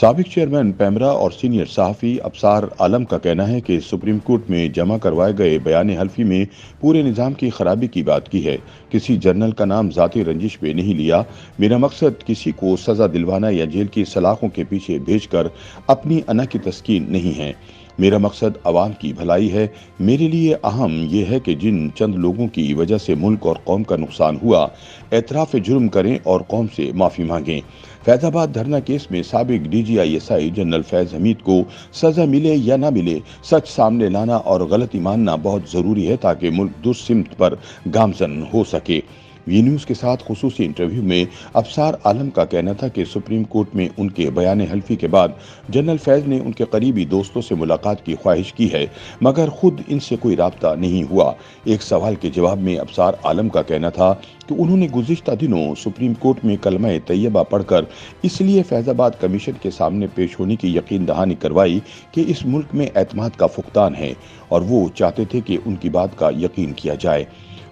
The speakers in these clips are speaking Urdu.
سابق چیئرمین پیمرا اور سینئر صحافی ابصار عالم کا کہنا ہے کہ سپریم کورٹ میں جمع کروائے گئے بیان حلفی میں پورے نظام کی خرابی کی بات کی ہے۔ کسی جرنل کا نام ذاتی رنجش پہ نہیں لیا۔ میرا مقصد کسی کو سزا دلوانا یا جیل کی سلاخوں کے پیچھے بھیج کر اپنی انا کی تسکین نہیں ہے۔ میرا مقصد عوام کی بھلائی ہے۔ میرے لیے اہم یہ ہے کہ جن چند لوگوں کی وجہ سے ملک اور قوم کا نقصان ہوا، اعتراف جرم کریں اور قوم سے معافی مانگیں۔ فیض آباد دھرنا کیس میں سابق DGI جنرل فیض حمید کو سزا ملے یا نہ ملے، سچ سامنے لانا اور غلطی ماننا بہت ضروری ہے تاکہ ملک درست سمت پر گامزن ہو سکے۔ وی نیوز کے ساتھ خصوصی انٹرویو میں ابصار عالم کا کہنا تھا کہ سپریم کورٹ میں ان کے بیان حلفی کے بعد جنرل فیض نے ان کے قریبی دوستوں سے ملاقات کی خواہش کی ہے، مگر خود ان سے کوئی رابطہ نہیں ہوا۔ ایک سوال کے جواب میں ابصار عالم کا کہنا تھا کہ انہوں نے گزشتہ دنوں سپریم کورٹ میں کلمہ طیبہ پڑھ کر اس لیے فیض آباد کمیشن کے سامنے پیش ہونے کی یقین دہانی کروائی کہ اس ملک میں اعتماد کا فقدان ہے اور وہ چاہتے تھے کہ ان کی بات کا یقین کیا جائے۔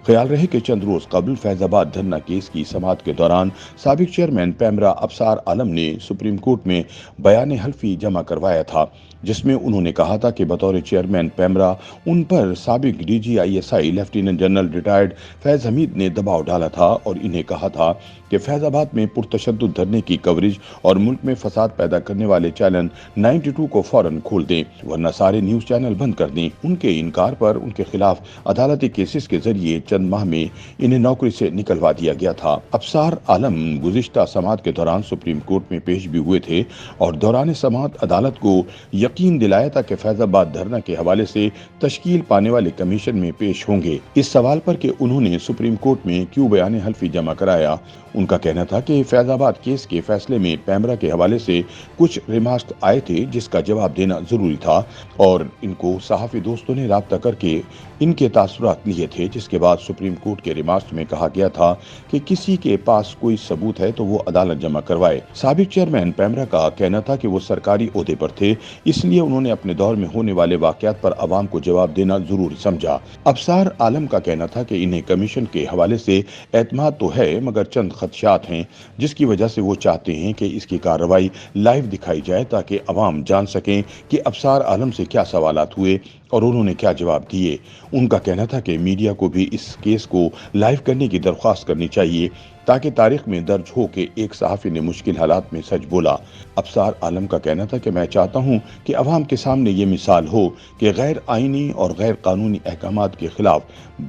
خیال رہے کہ چند روز قبل فیض آباد دھرنا کیس کی سماعت کے دوران سابق چیئرمین پیمرا ابصار عالم نے سپریم کورٹ میں بیان حلفی جمع کروایا تھا، جس میں انہوں نے کہا تھا کہ بطور چیئرمین پیمرا ان پر سابق DGI لیفٹیننٹ جنرل ریٹائرڈ فیض حمید نے دباؤ ڈالا تھا اور انہیں کہا تھا کہ فیض آباد میں پرتشدد دھرنے کی کوریج اور ملک میں فساد پیدا کرنے والے چینل 92 کو فوراً کھول دیں ورنہ سارے نیوز چینل بند کر دیں۔ ان کے انکار پر ان کے خلاف عدالتی کیسز کے ذریعے چند ماہ میں انہیں نوکری سے نکلوا دیا گیا تھا۔ ابصار عالم گزشتہ سماعت کے دوران سپریم کورٹ میں پیش بھی ہوئے تھے اور دوران سماعت عدالت کو یقین دلایا تھا کہ فیض آباد دھرنا کے حوالے سے تشکیل پانے والے کمیشن میں پیش ہوں گے۔ اس سوال پر کہ انہوں نے سپریم کورٹ میں کیوں بیان حلفی جمع کرایا، ان کا کہنا تھا کہ فیض آباد کیس کے فیصلے میں پیمرا کے حوالے سے کچھ ریمارکس آئے تھے جس کا جواب دینا ضروری تھا اور ان کو صحافی دوستوں نے رابطہ کر کے ان کے تاثرات لیے تھے، جس کے بعد سپریم کورٹ کے ریمارکس میں کہا گیا تھا کہ کسی کے پاس کوئی ثبوت ہے تو وہ عدالت جمع کروائے۔ سابق چیئرمین پیمرا کا کہنا تھا کہ وہ سرکاری عہدے پر تھے، اس لیے انہوں نے اپنے دور میں ہونے والے واقعات پر عوام کو جواب دینا ضروری سمجھا۔ ابصار عالم کا کہنا تھا کہ انہیں کمیشن کے حوالے سے اعتماد تو ہے مگر چند خدشات ہیں جس کی وجہ سے وہ چاہتے ہیں کہ اس کی کارروائی لائیو دکھائی جائے تاکہ عوام جان سکیں کہ ابصار عالم سے کیا سوالات ہوئے اور انہوں نے کیا جواب دیے۔ ان کا کہنا تھا کہ میڈیا کو بھی اس کیس کو لائیو کرنے کی درخواست کرنی چاہیے تاکہ تاریخ میں درج ہو کہ ایک صحافی نے مشکل حالات میں سچ بولا۔ ابصار عالم کا کہنا تھا کہ میں چاہتا ہوں کہ عوام کے سامنے یہ مثال ہو کہ غیر آئینی اور غیر قانونی احکامات کے خلاف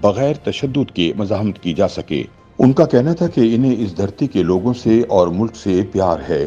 بغیر تشدد کے مزاحمت کی جا سکے۔ ان کا کہنا تھا کہ انہیں اس دھرتی کے لوگوں سے اور ملک سے پیار ہے۔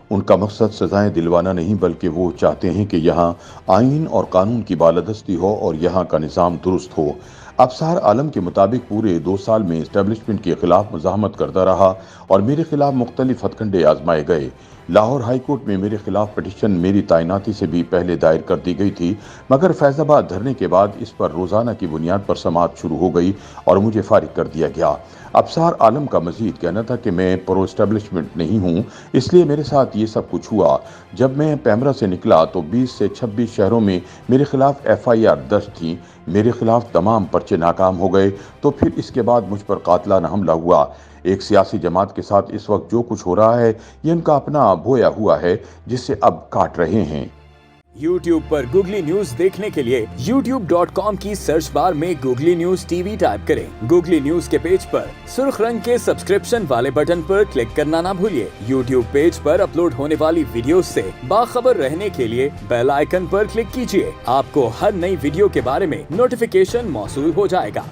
ان کا مقصد سزائیں دلوانا نہیں بلکہ وہ چاہتے ہیں کہ یہاں آئین اور قانون کی بالادستی ہو اور یہاں کا نظام درست ہو۔ ابصار عالم کے مطابق پورے 2 سال میں اسٹیبلشمنٹ کے خلاف مزاحمت کرتا رہا اور میرے خلاف مختلف ہتھ کنڈے آزمائے گئے۔ لاہور ہائی کورٹ میں میرے خلاف پٹیشن میری تعیناتی سے بھی پہلے دائر کر دی گئی تھی، مگر فیض آباد دھرنے کے بعد اس پر روزانہ کی بنیاد پر سماعت شروع ہو گئی اور مجھے فارغ کر دیا گیا۔ ابصار عالم کا مزید کہنا تھا کہ میں پرو اسٹیبلشمنٹ نہیں ہوں، اس لیے میرے ساتھ یہ سب کچھ ہوا۔ جب میں پیمرا سے نکلا تو 20 سے 26 شہروں میں میرے خلاف FIR درج تھی، میرے خلاف تمام پرچے ناکام ہو گئے تو پھر اس کے بعد مجھ پر قاتلانہ حملہ ہوا۔ ایک سیاسی جماعت کے ساتھ اس وقت جو کچھ ہو رہا ہے یہ ان کا اپنا بویا ہوا ہے جس سے اب کاٹ رہے ہیں۔ YouTube پر گوگلی نیوز دیکھنے کے لیے youtube.com کی سرچ بار میں گوگلی نیوز TV ٹائپ کریں۔ گوگلی نیوز کے پیج پر سرخ رنگ کے سبسکرپشن والے بٹن پر کلک کرنا نہ بھولیے۔ YouTube پیج پر اپلوڈ ہونے والی ویڈیوز سے باخبر رہنے کے لیے بیل آئیکن پر کلک کیجیے۔ آپ کو ہر نئی ویڈیو کے بارے میں نوٹیفیکیشن موصول ہو جائے گا۔